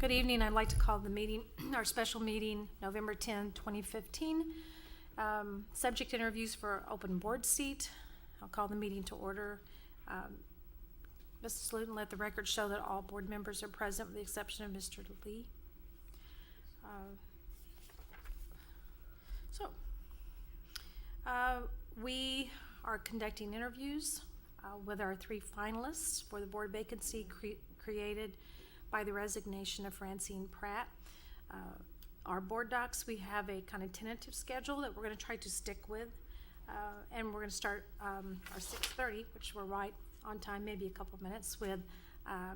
Good evening. I'd like to call the meeting, our special meeting, November 10, 2015. Subject interviews for open board seat. I'll call the meeting to order. Mrs. Luton, let the record show that all board members are present with the exception of Mr. Lee. We are conducting interviews with our three finalists for the board vacancy created by the resignation of Francine Pratt. Our board docs, we have a kind of tentative schedule that we're going to try to stick with, and we're going to start our 6:30, which we're right on time, maybe a couple minutes, with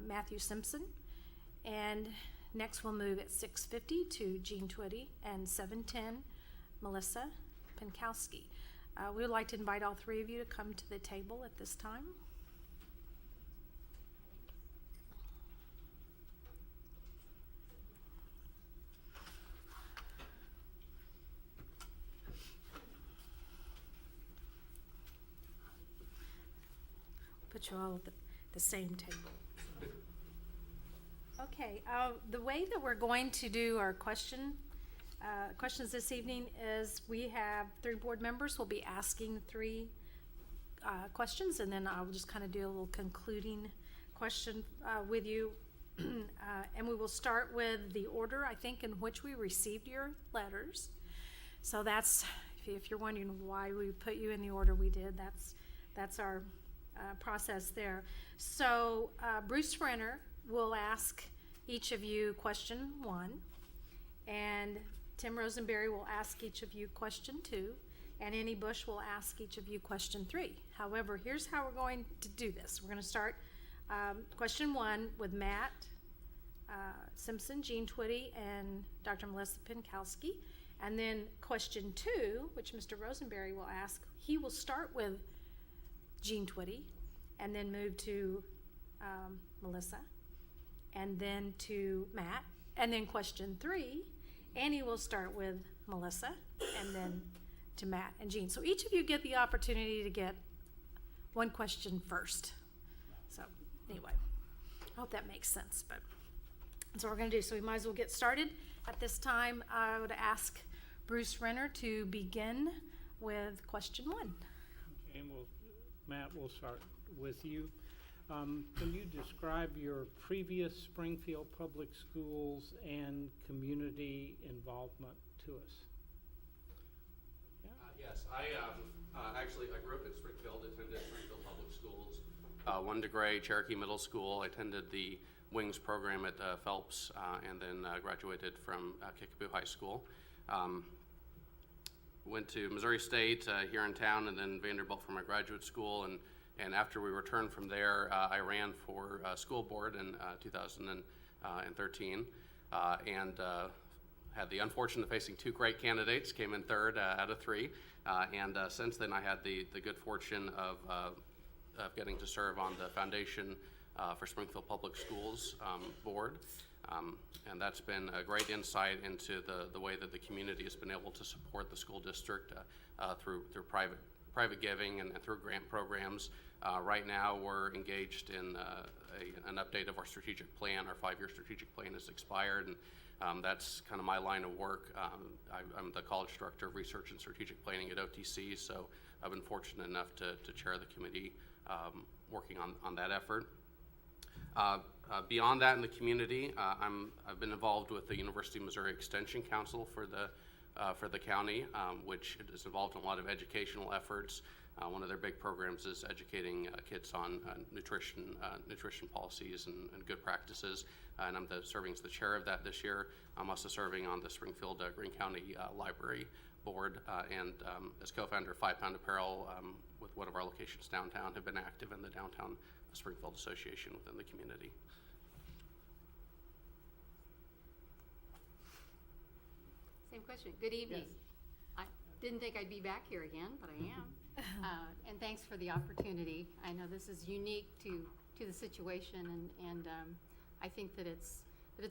Matthew Simpson. And next we'll move at 6:50 to Jean Twitty, and 7:10 Melissa Pinkowski. We would like to invite all three of you to come to the table at this time. Put you all at the same table. Okay, the way that we're going to do our questions this evening is we have three board members will be asking three questions, and then I'll just kind of do a little concluding question with you. And we will start with the order, I think, in which we received your letters. So that's, if you're wondering why we put you in the order we did, that's our process there. So Bruce Renner will ask each of you question 1, and Tim Rosenberry will ask each of you question 2, and Annie Bush will ask each of you question 3. However, here's how we're going to do this. We're going to start question 1 with Matt Simpson, Jean Twitty, and Dr. Melissa Pinkowski. And then question 2, which Mr. Rosenberry will ask, he will start with Jean Twitty, and then move to Melissa, and then to Matt. And then question 3, Annie will start with Melissa, and then to Matt and Jean. So each of you get the opportunity to get one question first. So anyway, I hope that makes sense, but that's what we're going to do. So we might as well get started. At this time, I would ask Bruce Renner to begin with question 1. Okay, well, Matt, we'll start with you. Can you describe your previous Springfield Public Schools and community involvement to us? Yeah. Yes, I grew up in Springfield, attended Springfield Public Schools, 1 to grade, Cherokee Middle School. I attended the Wings program at Phelps, and then graduated from Kickapoo High School. Went to Missouri State here in town, and then Vanderbilt for my graduate school. And after we returned from there, I ran for school board in 2013, and had the unfortunate of facing 2 great candidates, came in 3rd out of 3. And since then, I had the good fortune of getting to serve on the Foundation for Springfield Public Schools board. And that's been a great insight into the way that the community has been able to support the school district through private giving and through grant programs. Right now, we're engaged in an update of our strategic plan. Our 5-year strategic plan has expired, and that's kind of my line of work. I'm the College Director of Research and Strategic Planning at OTC, so I've been fortunate enough to chair the committee working on that effort. Beyond that, in the community, I've been involved with the University of Missouri Extension Council for the county, which is involved in a lot of educational efforts. One of their big programs is educating kids on nutrition policies and good practices, and I'm serving as the chair of that this year. I'm also serving on the Springfield Greene County Library Board, and as co-founder of 5 Pound Apparel with one of our locations downtown, have been active in the Downtown Springfield Association within the community. Same question. Good evening. Yes. I didn't think I'd be back here again, but I am. And thanks for the opportunity. I know this is unique to the situation, and I think that it's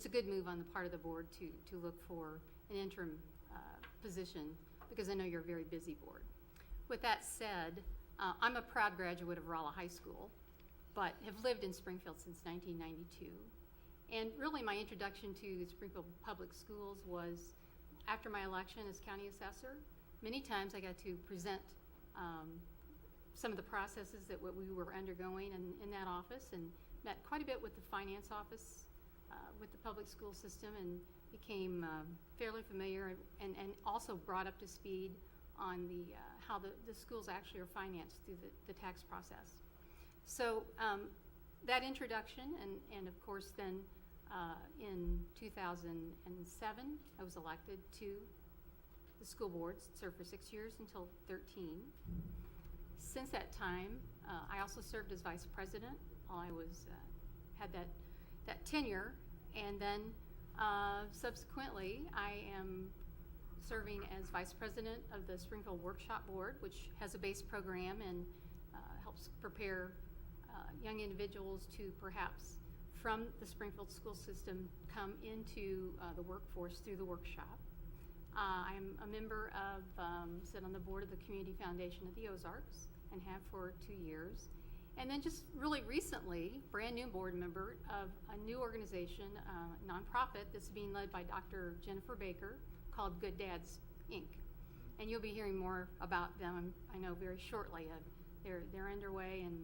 a good move on the part of the board to look for an interim position, because I know you're a very busy board. With that said, I'm a proud graduate of Rolla High School, but have lived in Springfield since 1992, And really, my introduction to Springfield Public Schools was after my election as county assessor. Many times I got to present some of the processes that what we were undergoing in that office, and met quite a bit with the finance office, with the public school system, and became fairly familiar and also brought up to speed on how the schools actually are financed through the tax process. So that introduction, and of course then in 2007, I was elected to the school boards, served for 6 years until 13. Since that time, I also served as vice president while I was had that tenure, and then subsequently I am serving as vice president of the Springfield Workshop Board, which has a base program and helps prepare young individuals to perhaps from the Springfield school system come into the workforce through the workshop. I'm a member of, sit on the board of the Community Foundation of the Ozarks and have for 2 years. And then just really recently, brand new board member of a new organization, nonprofit that's being led by Dr. Jennifer Baker called Good Dads, Inc. And you'll be hearing more about them, I know, very shortly. They're underway, and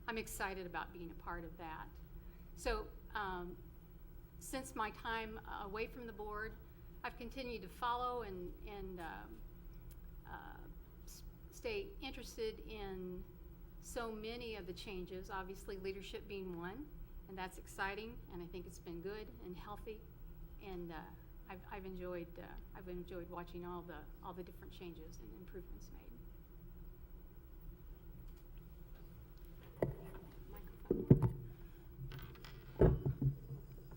I'm excited about being a part of that. So since my time away from the board, I've continued to follow and stay interested in so many of the changes, obviously leadership being one, and that's exciting, and I think it's been good and healthy, and I've enjoyed watching all the different changes and improvements made.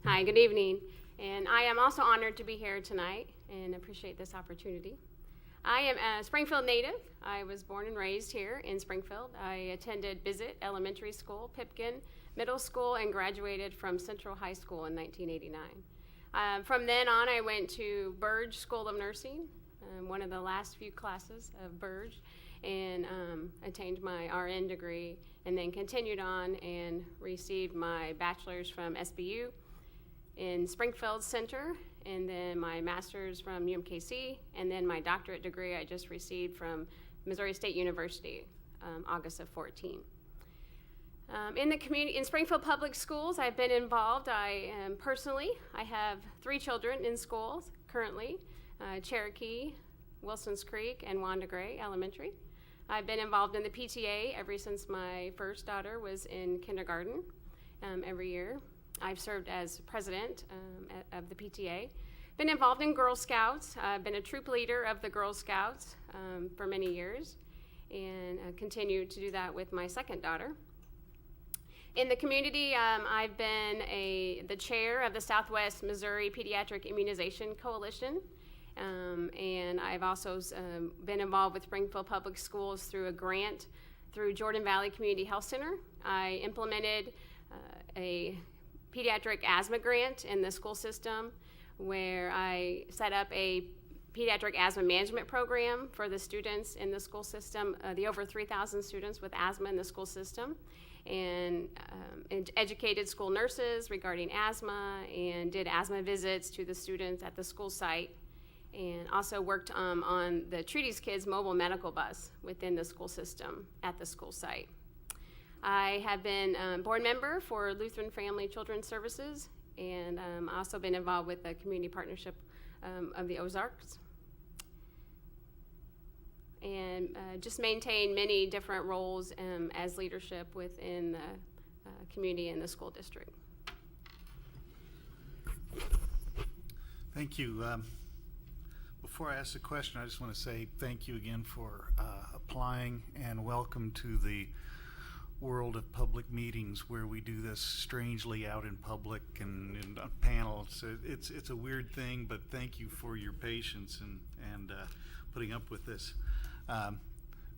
Hi, good evening, and I am also honored to be here tonight and appreciate this opportunity. I am a Springfield native. I was born and raised here in Springfield. I attended Bissett Elementary School, Pipkin Middle School, and graduated from Central High School in 1989. From then on, I went to Burge School of Nursing, one of the last few classes of Burge, and attained my RN degree, and then continued on and received my bachelor's from SBU in Springfield Center, and then my master's from UMKC, and then my doctorate degree I just received from Missouri State University, August of 14. In the community, in Springfield Public Schools, I've been involved. I have 3 children in schools currently, Cherokee, Wilsons Creek, and Wanda Gray Elementary. I've been involved in the PTA ever since my first daughter was in kindergarten every year. I've served as president of the PTA. Been involved in Girl Scouts. I've been a troop leader of the Girl Scouts for many years, and continue to do that with my second daughter. In the community, I've been the chair of the Southwest Missouri Pediatric Immunization Coalition, and I've also been involved with Springfield Public Schools through a grant through Jordan Valley Community Health Center. I implemented a pediatric asthma grant in the school system, where I set up a pediatric asthma management program for the students in the school system, the over 3,000 students with asthma in the school system, and educated school nurses regarding asthma, and did asthma visits to the students at the school site, and also worked on the Treaties Kids mobile medical bus within the school system at the school site. I have been board member for Lutheran Family Children's Services, and also been involved with the community partnership of the Ozarks, and just maintain many different roles as leadership within the community and the school district. Thank you. Before I ask the question, I just want to say thank you again for applying, and welcome to the world of public meetings where we do this strangely out in public and in a panel. It's a weird thing, but thank you for your patience and putting up with this.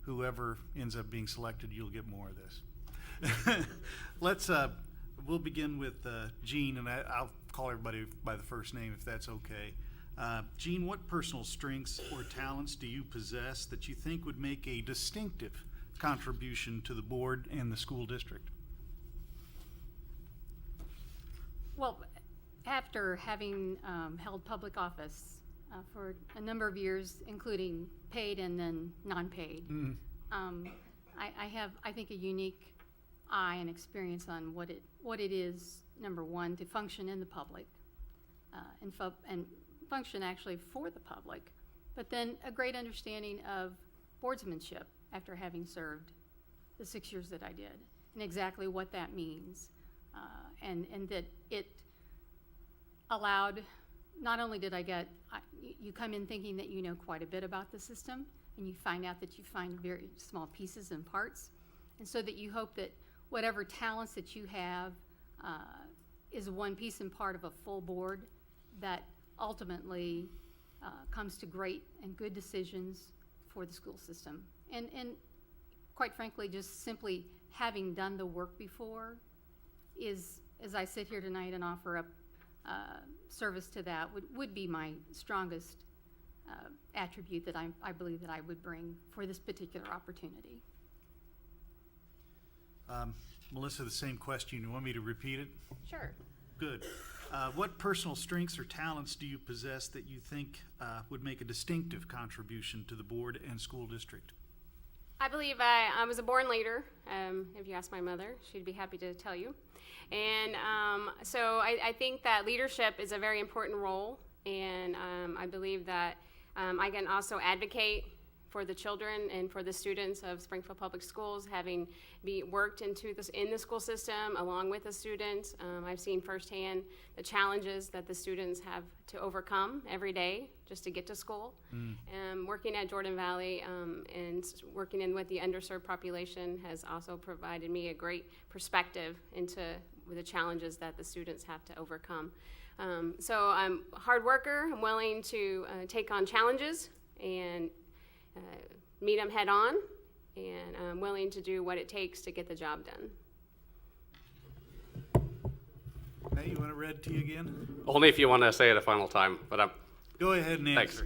Whoever ends up being selected, you'll get more of this. We'll begin with Jean, and I'll call everybody by the first name if that's okay. Jean, what personal strengths or talents do you possess that you think would make a distinctive contribution to the board and the school district? Well, after having held public office for a number of years, including paid and then non-paid, I have, I think, a unique eye and experience on what it is, number one, to function in the public and function actually for the public, but then a great understanding of boardsmanship after having served the 6 years that I did, and exactly what that means, and that it allowed, not only did I get, you come in thinking that you know quite a bit about the system, and you find out that you find very small pieces and parts, and so that you hope that whatever talents that you have is one piece and part of a full board that ultimately comes to great and good decisions for the school system. And quite frankly, just simply having done the work before is, as I sit here tonight and offer up service to that, would be my strongest attribute that I believe that I would bring for this particular opportunity. Melissa, the same question. You want me to repeat it? Sure. Good. What personal strengths or talents do you possess that you think would make a distinctive contribution to the board and school district? I believe I was a born leader. If you ask my mother, she'd be happy to tell you. And so I think that leadership is a very important role, and I believe that I can also advocate for the children and for the students of Springfield Public Schools, having worked in the school system along with the students. I've seen firsthand the challenges that the students have to overcome every day just to get to school. Working at Jordan Valley and working in with the underserved population has also provided me a great perspective into the challenges that the students have to overcome. So I'm a hard worker. I'm willing to take on challenges and meet them head on, and I'm willing to do what it takes to get the job done. Hey, you want it read to you again? Only if you want to say it a final time, but Go ahead and Thanks.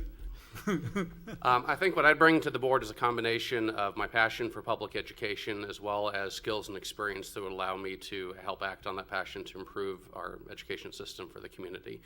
answer. I think what I'd bring to the board is a combination of my passion for public education as well as skills and experience that would allow me to help act on that passion to improve our education system for the community.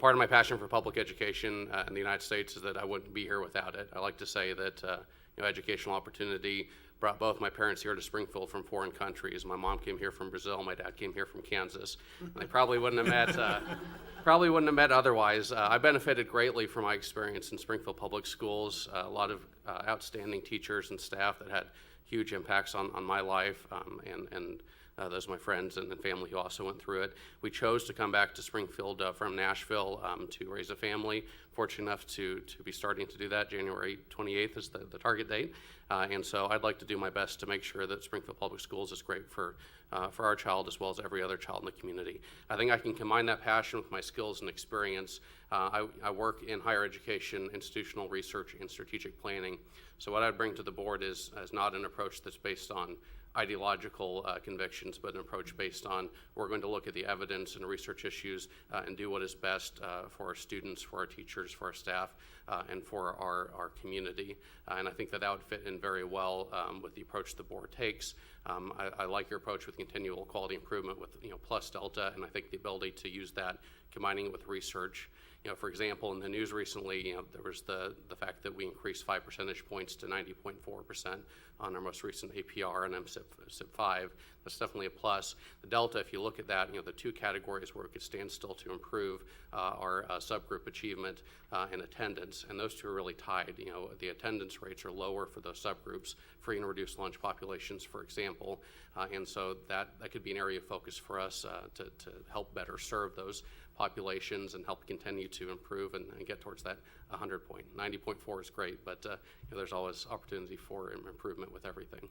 Part of my passion for public education in the United States is that I wouldn't be here without it. I like to say that educational opportunity brought both my parents here to Springfield from foreign countries. My mom came here from Brazil. My dad came here from Kansas. And they probably wouldn't have met otherwise. I benefited greatly from my experience in Springfield Public Schools. A lot of outstanding teachers and staff that had huge impacts on my life, and those are my friends and family who also went through it. We chose to come back to Springfield from Nashville to raise a family. Fortunate enough to be starting to do that. January 28th is the target date. And so I'd like to do my best to make sure that Springfield Public Schools is great for our child as well as every other child in the community. I think I can combine that passion with my skills and experience. I work in higher education, institutional research, and strategic planning. So what I'd bring to the board is not an approach that's based on ideological convictions, but an approach based on we're going to look at the evidence and research issues and do what is best for our students, for our teachers, for our staff, and for our community. And I think that would fit in very well with the approach the board takes. I like your approach with continual quality improvement with plus delta, and I think the ability to use that, combining it with research. For example, in the news recently, there was the fact that we increased 5 percentage points to 90.4% on our most recent APR and MSIP 5. That's definitely a plus. The delta, if you look at that, the two categories where it could stand still to improve are subgroup achievement and attendance, and those two are really tied. The attendance rates are lower for those subgroups, free and reduced lunch populations, for example, and so that could be an area of focus for us to help better serve those populations and help continue to improve and get towards that 100 point. 90.4 is great, but there's always opportunity for improvement with everything.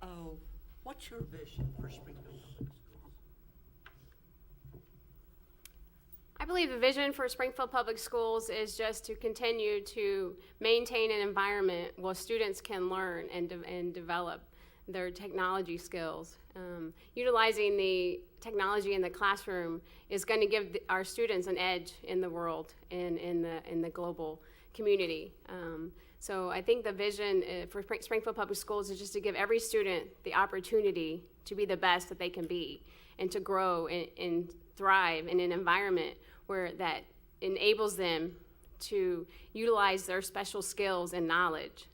Melissa, what's your vision for Springfield Public Schools? I believe the vision for Springfield Public Schools is just to continue to maintain an environment where students can learn and develop their technology skills. Utilizing the technology in the classroom is going to give our students an edge in the world and in the global community. So I think the vision for Springfield Public Schools is just to give every student the opportunity to be the best that they can be and to grow and thrive in an environment where that enables them to utilize their special skills and knowledge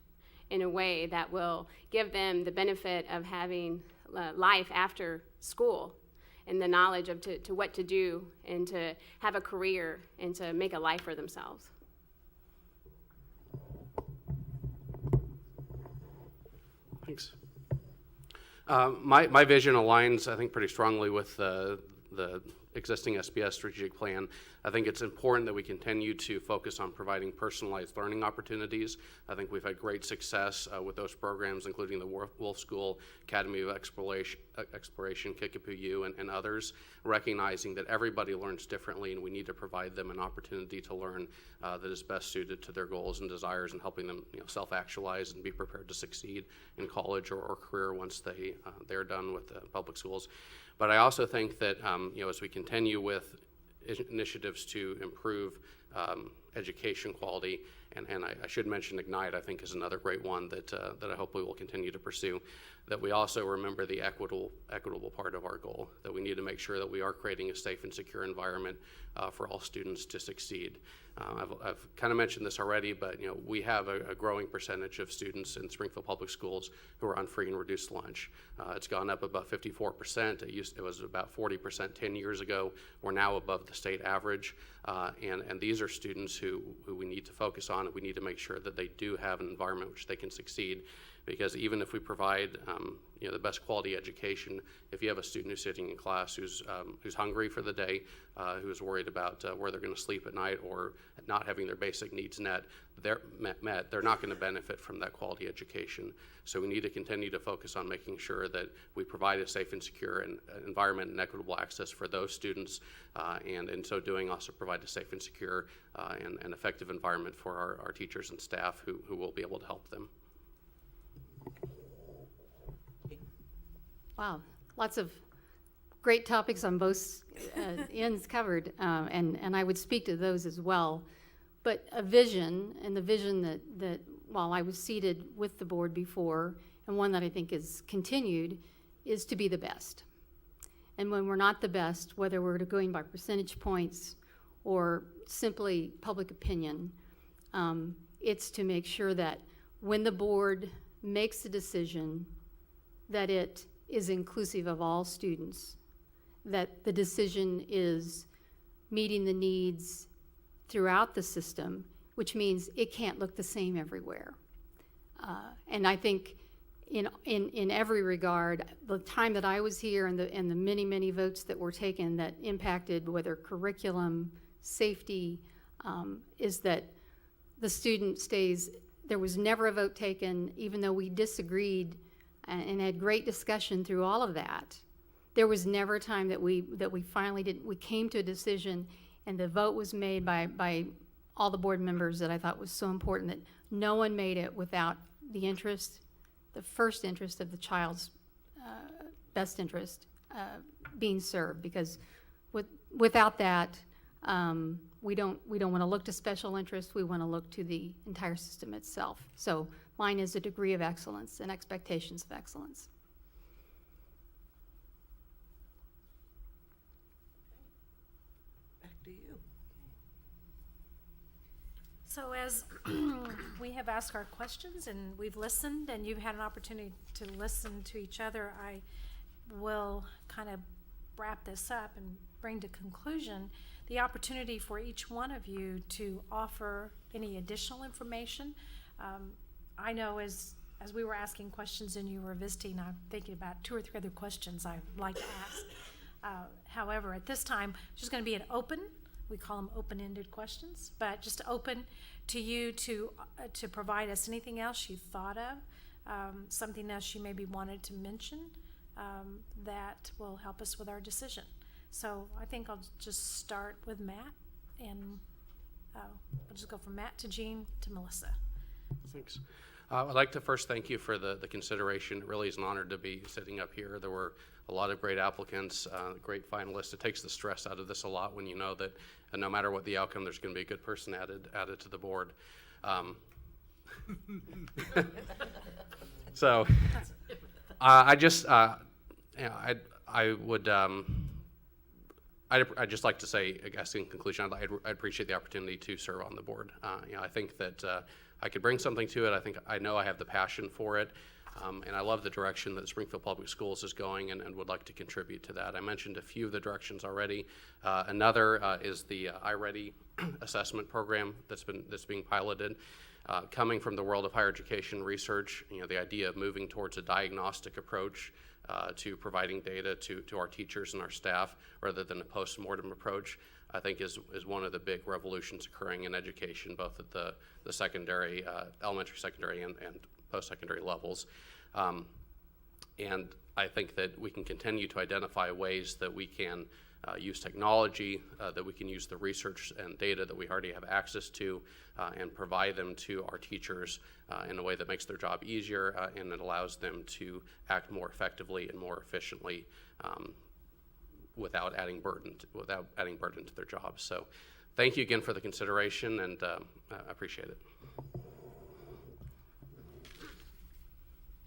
in a way that will give them the benefit of having life after school and the knowledge of to what to do and to have a career and to make a life for themselves. Thanks. My vision aligns, I think, pretty strongly with the existing SBS strategic plan. I think it's important that we continue to focus on providing personalized learning opportunities. I think we've had great success with those programs, including the Wolf School, Academy of Exploration, Kickapoo U, and others, recognizing that everybody learns differently and we need to provide them an opportunity to learn that is best suited to their goals and desires, and helping them self-actualize and be prepared to succeed in college or career once they're done with public schools. But I also think that as we continue with initiatives to improve education quality, and I should mention Ignite, I think, is another great one that I hope we will continue to pursue, that we also remember the equitable part of our goal, that we need to make sure that we are creating a safe and secure environment for all students to succeed. I've kind of mentioned this already, but we have a growing percentage of students in Springfield Public Schools who are on free and reduced lunch. It's gone up about 54%. It was about 40% 10 years ago. We're now above the state average, and these are students who we need to focus on, and we need to make sure that they do have an environment which they can succeed. Because even if we provide the best quality education, if you have a student who's sitting in class who's hungry for the day, who's worried about where they're going to sleep at night, or not having their basic needs met, they're not going to benefit from that quality education. So we need to continue to focus on making sure that we provide a safe and secure environment and equitable access for those students, and in so doing also provide a safe and secure and effective environment for our teachers and staff who will be able to help them. Wow, lots of great topics on both ends covered, and I would speak to those as well. But a vision, and the vision that while I was seated with the board before, and one that I think is continued, is to be the best. And when we're not the best, whether we're going by percentage points or simply public opinion, it's to make sure that when the board makes a decision, that it is inclusive of all students, that the decision is meeting the needs throughout the system, which means it can't look the same everywhere. And I think in every regard, the time that I was here and the many, many votes that were taken that impacted whether curriculum, safety, is that the student stays. There was never a vote taken, even though we disagreed and had great discussion through all of that. There was never a time that we finally we came to a decision, and the vote was made by all the board members that I thought was so important, that no one made it without the first interest of the child's best interest being served. Because without that, we don't want to look to special interests. We want to look to the entire system itself. So mine is a degree of excellence and expectations of excellence. Back to you. So as we have asked our questions and we've listened and you've had an opportunity to listen to each other, I will kind of wrap this up and bring to conclusion the opportunity for each one of you to offer any additional information. I know as we were asking questions and you were visiting, I'm thinking about 2 or 3 other questions I'd like to ask. However, at this time, it's just going to be an open, we call them open-ended questions, but just open to you to provide us anything else you thought of, something else you maybe wanted to mention that will help us with our decision. So I think I'll just start with Matt, and we'll just go from Matt to Jean to Melissa. Thanks. I'd like to first thank you for the consideration. It really is an honor to be sitting up here. There were a lot of great applicants, great finalists. It takes the stress out of this a lot when you know that no matter what the outcome, there's going to be a good person added to the board. So, I just, you know, I would, I'd just like to say, I guess in conclusion, I'd appreciate the opportunity to serve on the board. You know, I think that I could bring something to it. I know I have the passion for it, and I love the direction that Springfield Public Schools is going, and would like to contribute to that. I mentioned a few of the directions already. Another is the iReady assessment program that's being piloted. Coming from the world of higher education research, you know, the idea of moving towards a diagnostic approach to providing data to our teachers and our staff rather than a post-mortem approach, I think is one of the big revolutions occurring in education, both at the secondary, elementary, secondary, and post-secondary levels. And I think that we can continue to identify ways that we can use technology, that we can use the research and data that we already have access to, and provide them to our teachers in a way that makes their job easier, and it allows them to act more effectively and more efficiently without adding burden to their jobs. So thank you again for the consideration, and I appreciate it.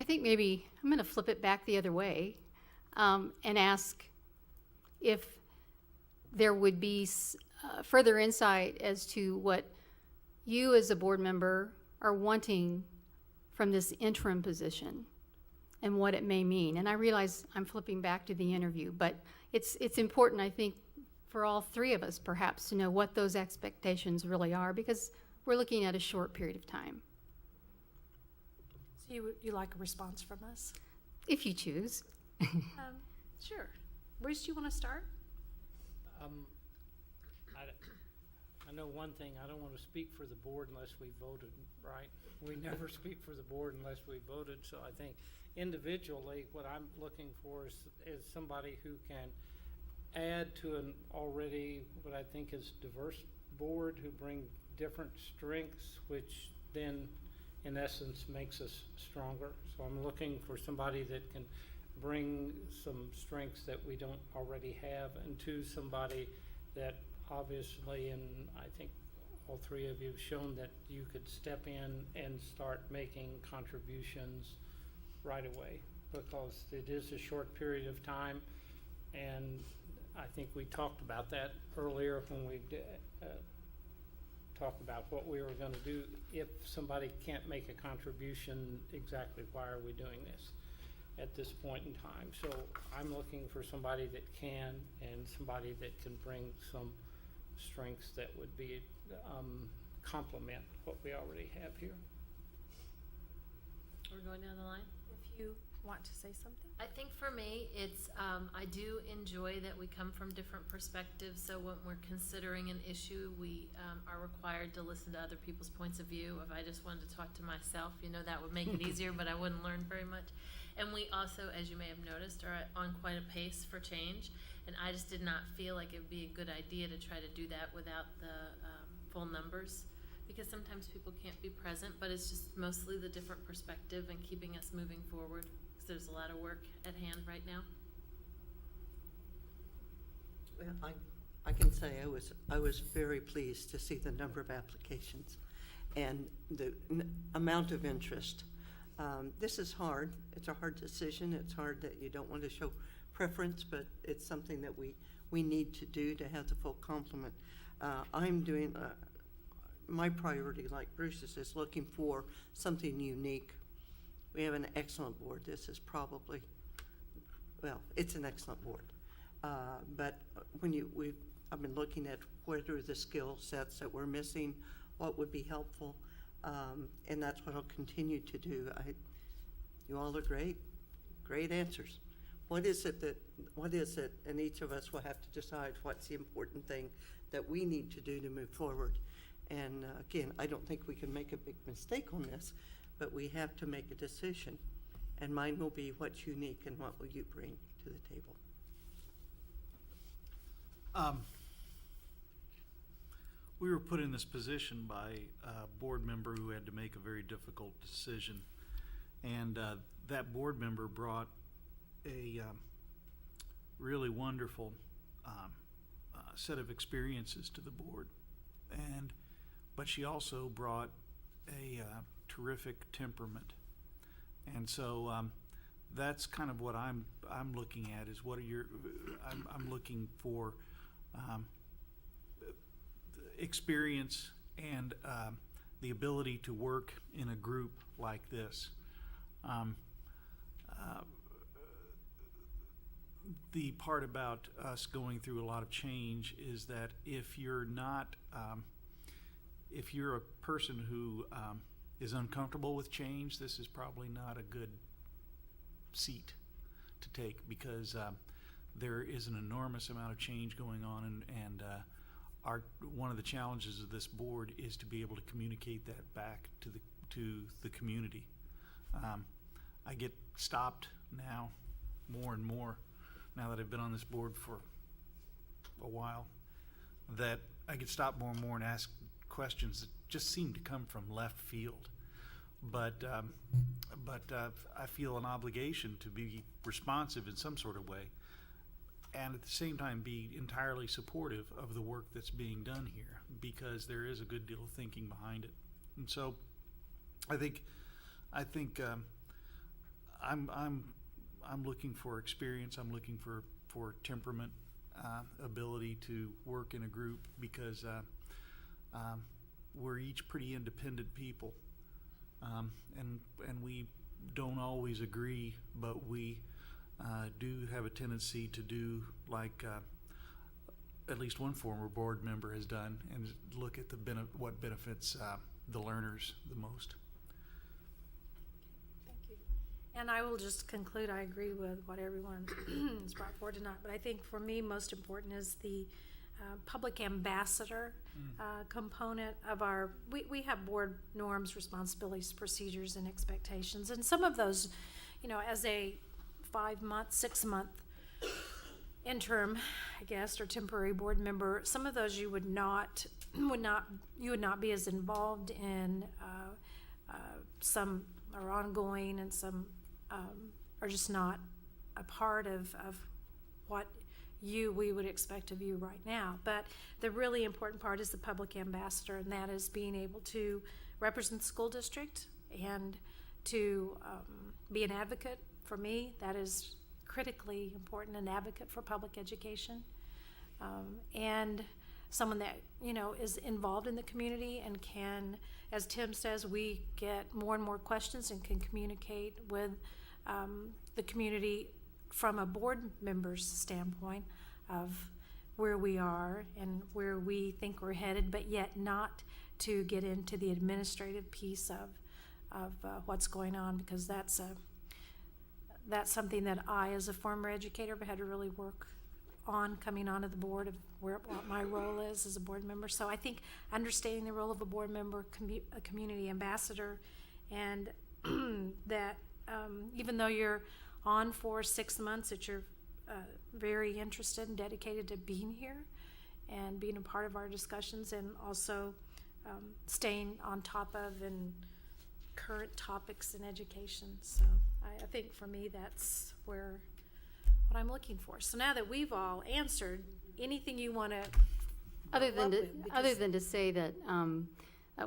I think maybe I'm going to flip it back the other way and ask if there would be further insight as to what you as a board member are wanting from this interim position and what it may mean. And I realize I'm flipping back to the interview, but it's important, I think, for all three of us perhaps to know what those expectations really are, because we're looking at a short period of time, So you like a response from us? if you choose. Sure. Bruce, do you want to start? I know one thing, I don't want to speak for the board unless we voted, right? We never speak for the board unless we voted, so I think individually, what I'm looking for is somebody who can add to an already, what I think is diverse board, who bring different strengths, which then, in essence, makes us stronger. So I'm looking for somebody that can bring some strengths that we don't already have, and to somebody that obviously, and I think all three of you have shown that you could step in and start making contributions right away, because it is a short period of time, and I think we talked about that earlier when we talked about what we were going to do. If somebody can't make a contribution, exactly why are we doing this at this point in time? So I'm looking for somebody that can, and somebody that can bring some strengths that would be complement what we already have here. We're going down the line. If you want to say something. I think for me, it's, I do enjoy that we come from different perspectives, so when we're considering an issue, we are required to listen to other people's points of view. If I just wanted to talk to myself, you know, that would make it easier, but I wouldn't learn very much. And we also, as you may have noticed, are on quite a pace for change, and I just did not feel like it would be a good idea to try to do that without the full numbers, because sometimes people can't be present, but it's just mostly the different perspective and keeping us moving forward, because there's a lot of work at hand right now. Well, I can say I was very pleased to see the number of applications and the amount of interest. This is hard. It's a hard decision. It's hard that you don't want to show preference, but it's something that we need to do to have the full complement. I'm doing, my priority, like Bruce's, is looking for something unique. We have an excellent board. This is probably, well, it's an excellent board. But when I've been looking at what are the skill sets that we're missing, what would be helpful, and that's what I'll continue to do. You all are great answers. What is it, and each of us will have to decide what's the important thing that we need to do to move forward. And again, I don't think we can make a big mistake on this, but we have to make a decision. And mine will be what's unique and what will you bring to the table. We were put in this position by a board member who had to make a very difficult decision. And that board member brought a really wonderful set of experiences to the board. But she also brought a terrific temperament. And so that's kind of what I'm looking at, is what are your, I'm looking for experience and the ability to work in a group like this. The part about us going through a lot of change is that if you're not, if you're a person who is uncomfortable with change, this is probably not a good seat to take, because there is an enormous amount of change going on, and one of the challenges of this board is to be able to communicate that back to the community. I get stopped now more and more, now that I've been on this board for a while, that I get stopped more and more and asked questions that just seem to come from left field. But I feel an obligation to be responsive in some sort of way, and at the same time be entirely supportive of the work that's being done here, because there is a good deal of thinking behind it. And so I think I'm looking for experience. I'm looking for temperament, ability to work in a group, because we're each pretty independent people, and we don't always agree, but we do have a tendency to do like at least one former board member has done, and look at what benefits the learners the most. Thank you. And I will just conclude, I agree with what everyone has brought forward tonight, but I think for me most important is the public ambassador component of our, we have board norms, responsibilities, procedures, and expectations, and some of those, you know, as a 5-month, 6-month interim, I guess, or temporary board member, some of those you would not be as involved in. Some are ongoing, and some are just not a part of what we would expect of you right now. But the really important part is the public ambassador, and that is being able to represent the school district and to be an advocate. For me, that is critically important, an advocate for public education, and someone that, you know, is involved in the community and can, as Tim says, we get more and more questions and can communicate with the community from a board member's standpoint of where we are and where we think we're headed, but yet not to get into the administrative piece of what's going on, because that's something that I, as a former educator, had to really work on coming onto the board, of what my role is as a board member. So I think understanding the role of a board member, a community ambassador, and that even though you're on for 6 months, that you're very interested and dedicated to being here and being a part of our discussions, and also staying on top of and current topics in education. So I think for me that's what I'm looking for. So now that we've all answered, anything you want to Other than to say that,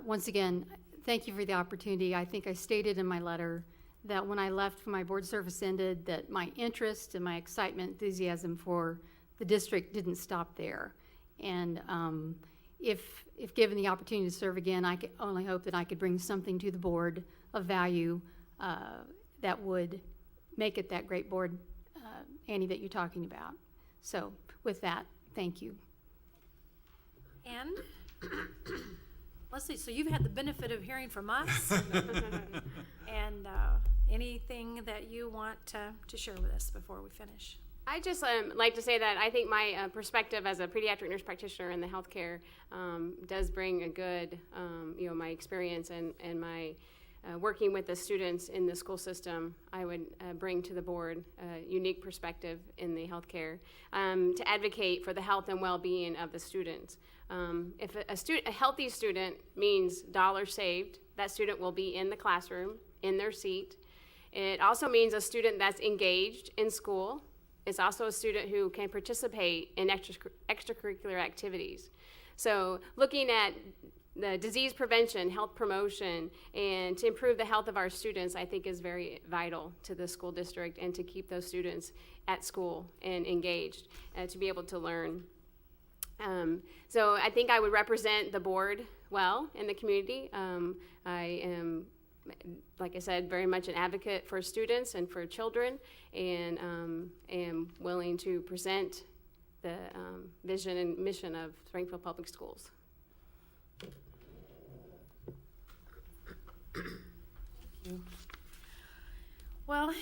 once again, thank you for the opportunity. I think I stated in my letter that when I left, when my board service ended, that my interest and my excitement, enthusiasm for the district didn't stop there. And if given the opportunity to serve again, I could only hope that I could bring something to the board of value that would make it that great board, Annie, that you're talking about. So with that, thank you. And let's see, so you've had the benefit of hearing from us. And anything that you want to share with us before we finish? I just like to say that I think my perspective as a pediatric nurse practitioner in the healthcare does bring a good, my experience and my working with the students in the school system. I would bring to the board a unique perspective in the healthcare to advocate for the health and well-being of the students. If a healthy student means dollars saved, that student will be in the classroom, in their seat. It also means a student that's engaged in school. It's also a student who can participate in extracurricular activities. So looking at the disease prevention, health promotion, and to improve the health of our students, I think is very vital to the school district and to keep those students at school and engaged to be able to learn. So I think I would represent the board well in the community. I am, like I said, very much an advocate for students and for children, and am willing to present the vision and mission of Springfield Public Schools. Well,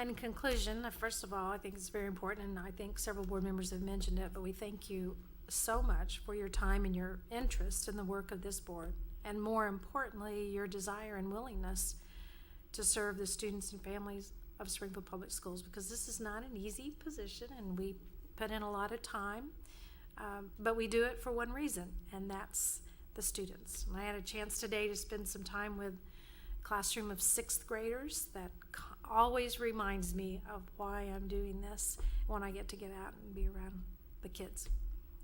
in conclusion, first of all, I think it's very important, and I think several board members have mentioned it, but we thank you so much for your time and your interest in the work of this board, and more importantly, your desire and willingness to serve the students and families of Springfield Public Schools, because this is not an easy position, and we put in a lot of time, but we do it for one reason, and that's the students. And I had a chance today to spend some time with a classroom of 6th graders that always reminds me of why I'm doing this when I get to get out and be around the kids.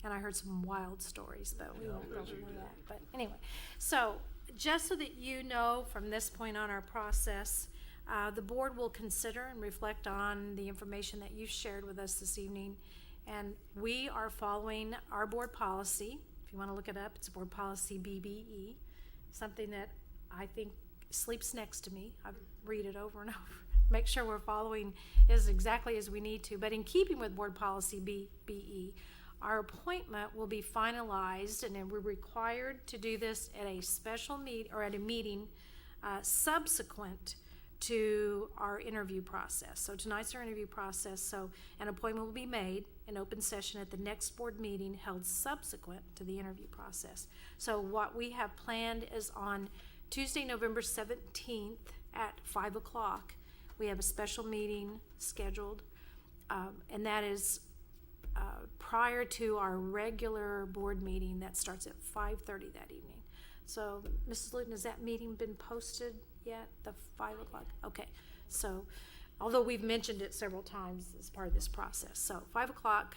And I heard some wild stories, but we won't go into that. But anyway, so just so that you know from this point on our process, the board will consider and reflect on the information that you've shared with us this evening. And we are following our board policy. If you want to look it up, it's board policy BBE, something that I think sleeps next to me. I read it over and over. Make sure we're following as exactly as we need to. But in keeping with board policy BBE, our appointment will be finalized, and then we're required to do this at a special at a meeting subsequent to our interview process. So tonight's our interview process, so an appointment will be made in open session at the next board meeting held subsequent to the interview process. So what we have planned is on Tuesday, November 17th at 5 o'clock, we have a special meeting scheduled, and that is prior to our regular board meeting that starts at 5:30 that evening. So, Mrs. Luton, has that meeting been posted yet, the 5 o'clock? Okay, so, although we've mentioned it several times as part of this process. So, 5 o'clock,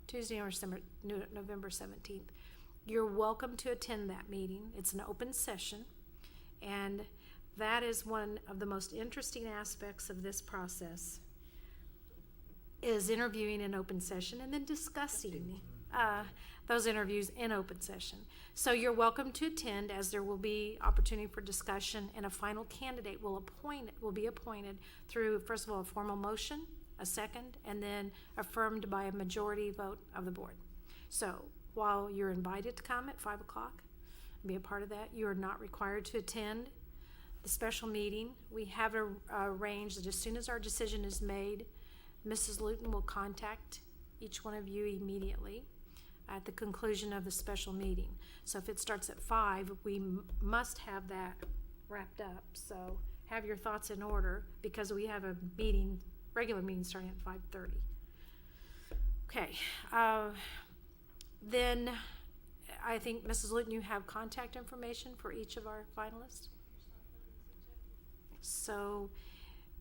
Tuesday, November 17th. You're welcome to attend that meeting. It's an open session, and that is one of the most interesting aspects of this process, is interviewing in open session and then discussing those interviews in open session. So you're welcome to attend, as there will be opportunity for discussion, and a final candidate will be appointed through, first of all, a formal motion, a second, and then affirmed by a majority vote of the board. So while you're invited to come at 5 o'clock and be a part of that, you are not required to attend the special meeting. We have arranged that as soon as our decision is made, Mrs. Luton will contact each one of you immediately at the conclusion of the special meeting. So if it starts at 5, we must have that wrapped up. So have your thoughts in order, because we have a regular meeting starting at 5:30. Okay. Then I think, Mrs. Luton, you have contact information for each of our finalists? So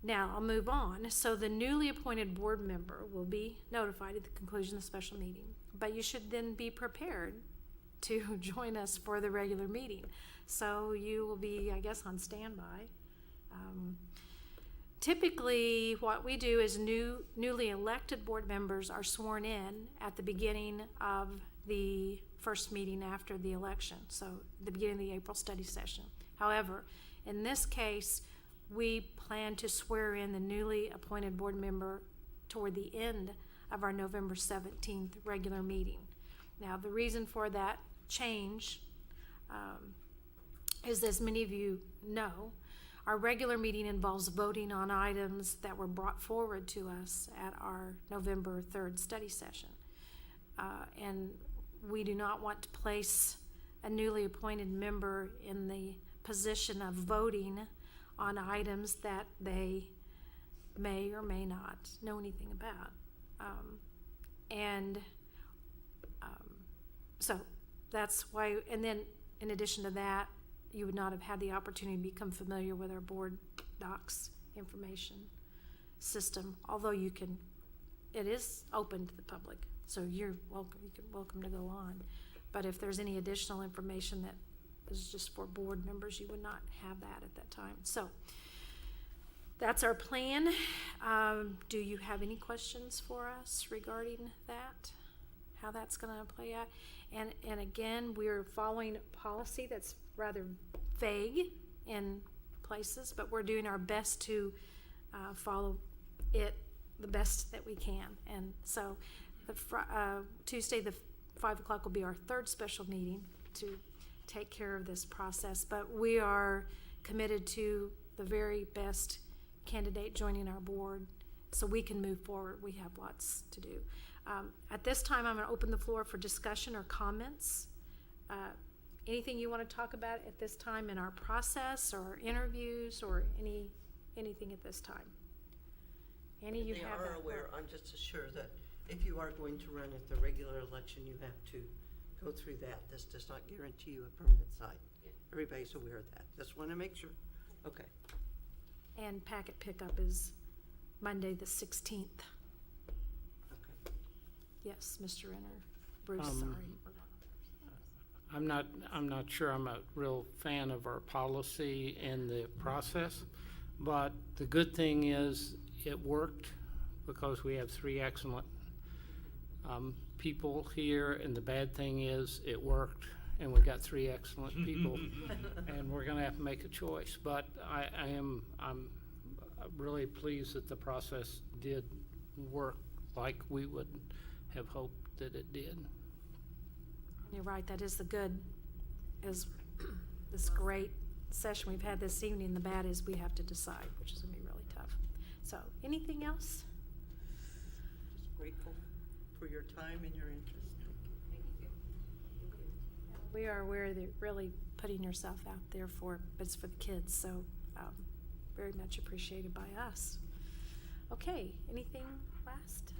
now I'll move on. So the newly appointed board member will be notified at the conclusion of the special meeting, but you should then be prepared to join us for the regular meeting. So you will be, I guess, on standby. Typically, what we do is newly elected board members are sworn in at the beginning of the first meeting after the election, so the beginning of the April study session. However, in this case, we plan to swear in the newly appointed board member toward the end of our November 17th regular meeting. Now, the reason for that change is, as many of you know, our regular meeting involves voting on items that were brought forward to us at our November 3rd study session. And we do not want to place a newly appointed member in the position of voting on items that they may or may not know anything about. So that's why, and then in addition to that, you would not have had the opportunity to become familiar with our board docs information system, although it is open to the public, so you're welcome to go on. But if there's any additional information that this is just for board members. You would not have that at that time. So that's our plan. Do you have any questions for us regarding that? How that's gonna play out? And again, we're following policy that's rather vague in places, but we're doing our best to follow it the best that we can. And so Tuesday, the 5 o'clock will be our third special meeting to take care of this process. But we are committed to the very best candidate joining our board so we can move forward. We have lots to do. At this time, I'm going to open the floor for discussion or comments. Anything you want to talk about at this time in our process or interviews or anything at this time? Annie, you They have are that. aware, I'm just assured that if you are going to run at the regular election, you have to go through that. This does not guarantee you a permanent site. Everybody's aware of that. Just want to make sure. Okay. And packet pickup is Monday, the 16th. Okay. Yes, Mr. Renner. Bruce, Um, sorry. I'm not sure I'm a real fan of our policy and the process, but the good thing is it worked because we have three excellent people here, and the bad thing is it worked and we got three excellent people, and we're gonna have to make a choice. But I'm really pleased that the process did work like we would have hoped that it did. You're right, that is the good, is this great session we've had this evening. The bad is we have to decide, which is gonna be really tough. So, anything else? Just grateful for your time and your interest. We are aware that you're really putting yourself out there but it's for the kids, so very much appreciated by us. Okay, anything last?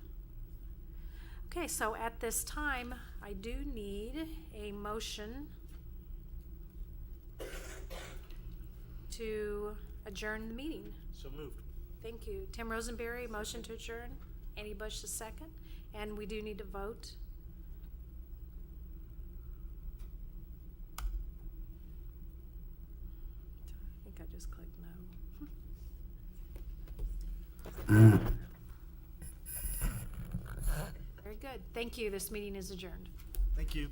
Okay, so at this time, I do need a motion to adjourn the meeting. So moved. Thank you. Tim Rosenberry, motion to adjourn. Annie Bush, the second. And we do need to vote. I think I just clicked no. Very good. Thank you. This meeting is adjourned. Thank you.